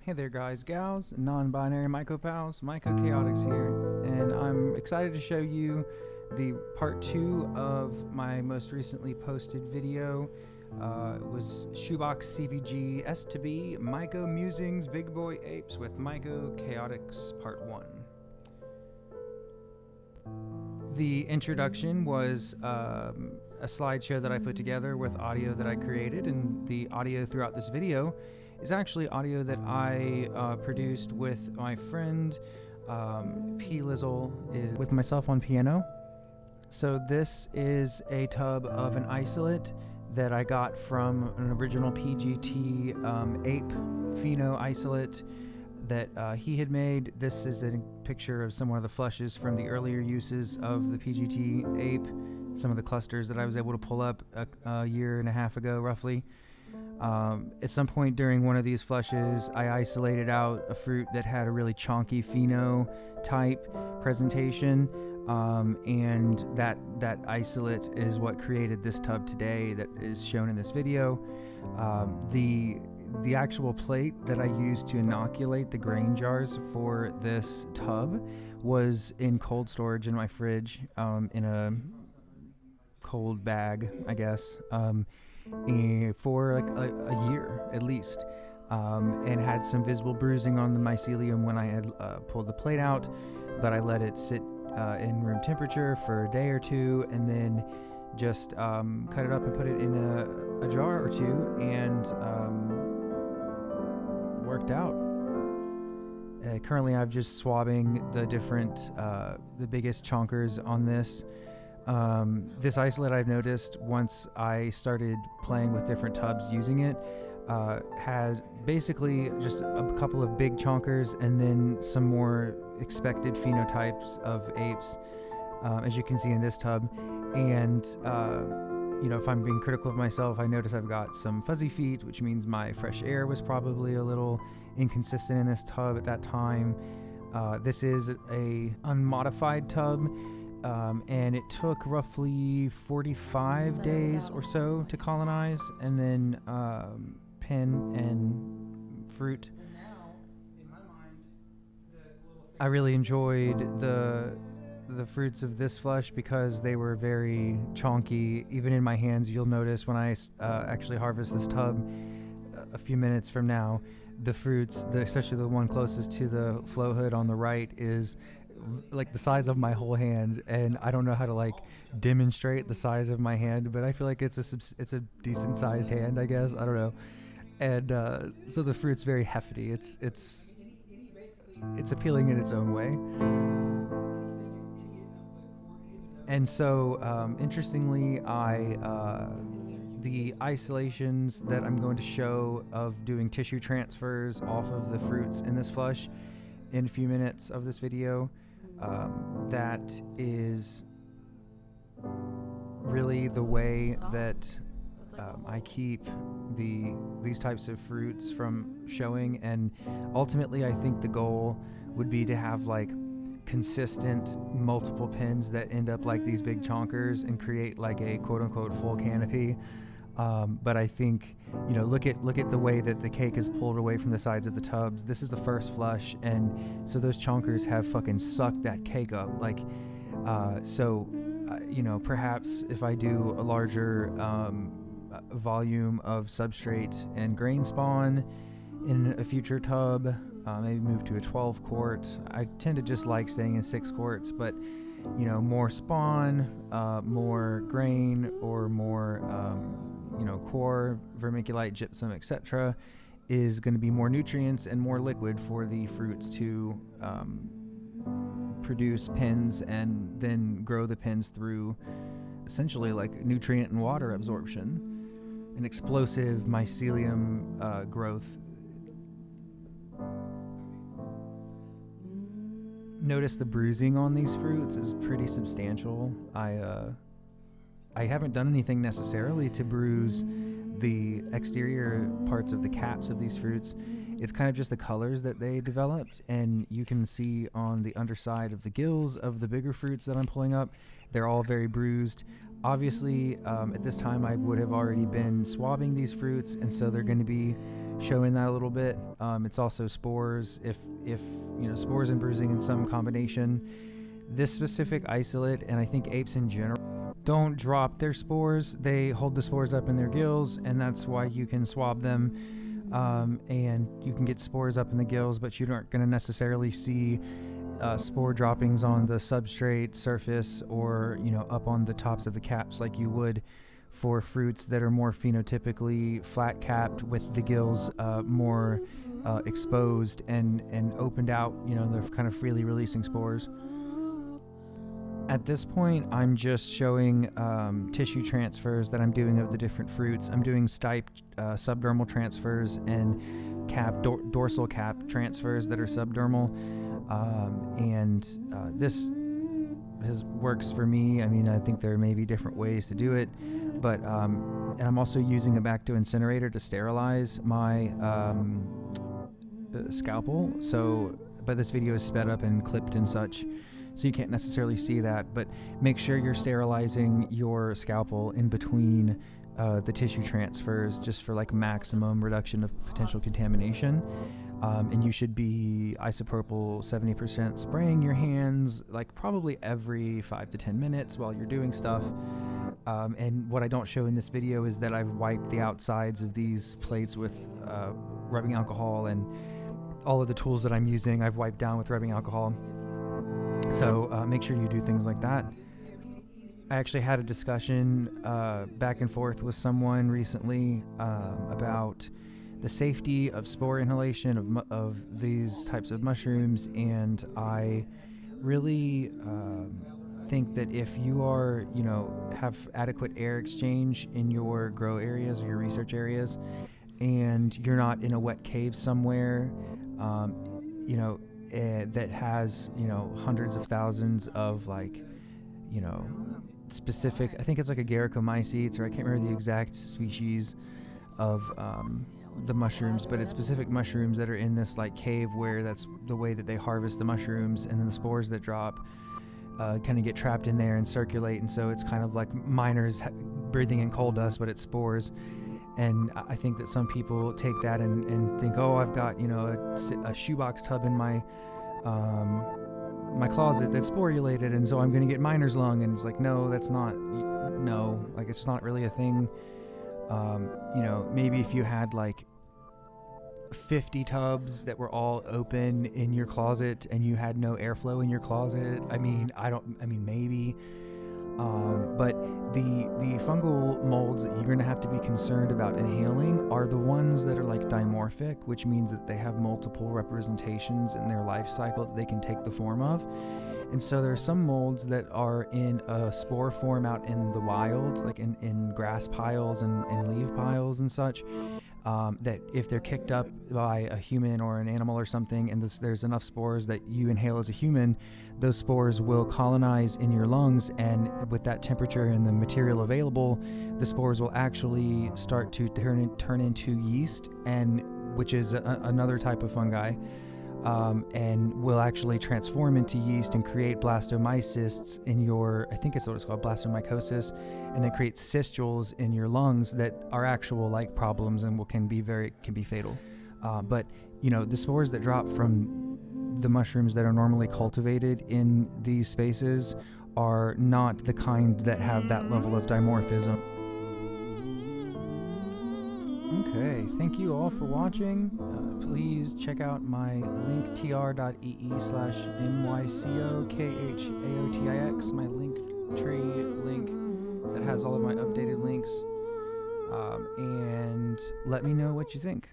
Hey there guys, gals, non-binary myco-pals, MycoChaotiX here, and I'm excited to show you the part 2 of my most recently posted video. It was Shoebox CVG S2B Myco-Musings Big Boi APEs with MycoChaotiX part 1. The introduction was a slideshow that I put together with audio that I created, and the audio throughout this video is actually audio that I produced with my friend P. Lizzle with myself on piano. So this is a tub of an isolate that I got from an original PGT ape pheno isolate that he had made. This is a picture of some of the flushes from the earlier uses of the PGT ape, some of the clusters that I was able to pull up a year and a half ago roughly. At some point during one of these flushes, I isolated out a fruit that had a really chonky pheno type presentation, and that isolate is what created this tub today that is shown in this video. The actual plate that I used to inoculate the grain jars for this tub was in cold storage in my fridge, in a cold bag, I guess. For like a year at least, and had some visible bruising on the mycelium when I had pulled the plate out, but I let it sit in room temperature for a day or two, and then just cut it up and put it in a jar or two, and worked out. Currently I'm just swabbing the different the biggest chonkers on this. This isolate, I've noticed once I started playing with different tubs using it, had basically just a couple of big chonkers and then some more expected phenotypes of apes, as you can see in this tub. And you know, if I'm being critical of myself, I notice I've got some fuzzy feet, which means my fresh air was probably a little inconsistent in this tub at that time. This is a unmodified tub. And it took roughly 45 days or so to colonize, and then pin and fruit. I really enjoyed the fruits of this flush because they were very chonky. Even in my hands, you'll notice when I actually harvest this tub a few minutes from now, the fruits, especially the one closest to the flow hood on the right, is like the size of my whole hand, and I don't know how to like demonstrate the size of my hand, but I feel like it's a decent sized hand, I guess. I don't know. And so the fruit's very hefty. It's appealing in its own way. And so interestingly, the isolations that I'm going to show of doing tissue transfers off of the fruits in this flush in a few minutes of this video, that is really the way that I keep these types of fruits from showing. And ultimately I think the goal would be to have like consistent multiple pins that end up like these big chonkers and create like a quote-unquote full canopy. But I think, you know, look at the way that the cake is pulled away from the sides of the tubs. This is the first flush, and so those chonkers have fucking sucked that cake up. Like, you know, perhaps if I do a larger volume of substrate and grain spawn in a future tub, maybe move to a 12 quart. I tend to just like staying in 6 quarts, but you know, more spawn, more grain, or more you know, core, vermiculite, gypsum, etc., is going to be more nutrients and more liquid for the fruits to produce pins, and then grow the pins through essentially like nutrient and water absorption, an explosive mycelium growth. Notice the bruising on these fruits is pretty substantial. I haven't done anything necessarily to bruise the exterior parts of the caps of these fruits. It's kind of just the colors that they developed, and you can see on the underside of the gills of the bigger fruits that I'm pulling up, they're all very bruised. Obviously, at this time I would have already been swabbing these fruits, and so they're going to be showing that a little bit. It's also spores, if spores and bruising in some combination. This specific isolate, and I think apes in general, don't drop their spores. They hold the spores up in their gills, and that's why you can swab them, and you can get spores up in the gills, but you aren't going to necessarily see spore droppings on the substrate surface or up on the tops of the caps like you would for fruits that are more phenotypically flat capped with the gills more exposed and opened out. They're kind of freely releasing spores. At this point, I'm just showing tissue transfers that I'm doing of the different fruits. I'm doing stipe subdermal transfers and dorsal cap transfers that are subdermal, and this works for me. I mean, I think there may be different ways to do it, but and I'm also using a Bacto incinerator to sterilize my scalpel. But this video is sped up and clipped and such, so you can't necessarily see that. But make sure you're sterilizing your scalpel in between the tissue transfers, just for like maximum reduction of potential contamination. And you should be isopropyl 70% spraying your hands like probably every 5 to 10 minutes while you're doing stuff. And what I don't show in this video is that I've wiped the outsides of these plates with rubbing alcohol, and all of the tools that I'm using I've wiped down with rubbing alcohol. So make sure you do things like that. I actually had a discussion back and forth with someone recently about the safety of spore inhalation of these types of mushrooms, and I really think that if you are, have adequate air exchange in your grow areas or your research areas, and you're not in a wet cave somewhere, that has, hundreds of thousands of specific, I think it's like agaricomycetes, or I can't remember the exact species of the mushrooms, but it's specific mushrooms that are in this cave where that's the way that they harvest the mushrooms, and then the spores that drop kind of get trapped in there and circulate, and so it's kind of like miners breathing in coal dust, but it's spores. And I think that some people take that and think, oh, I've got a shoebox tub in my my closet that's sporulated, and so I'm going to get miner's lung. And it's like, no, that's not, it's not really a thing. Maybe if you had 50 tubs that were all open in your closet and you had no airflow in your closet, maybe. But the fungal molds that you're going to have to be concerned about inhaling are the ones that are dimorphic, which means that they have multiple representations in their life cycle that they can take the form of. And so there are some molds that are in a spore form out in the wild, like in grass piles and leaf piles and such, that if they're kicked up by a human or an animal or something, and there's enough spores that you inhale as a human, those spores will colonize in your lungs, and with that temperature and the material available, the spores will actually start to turn into yeast, and which is another type of fungi. And will actually transform into yeast and create blastomycests in your, I think it's what it's called, blastomycosis, and then create cystules in your lungs that are actual problems and can be fatal. But the spores that drop from the mushrooms that are normally cultivated in these spaces are not the kind that have that level of dimorphism. Okay, thank you all for watching. Please check out my link tr.ee/MycoChaotiX, my link tree link that has all of my updated links, and let me know what you think.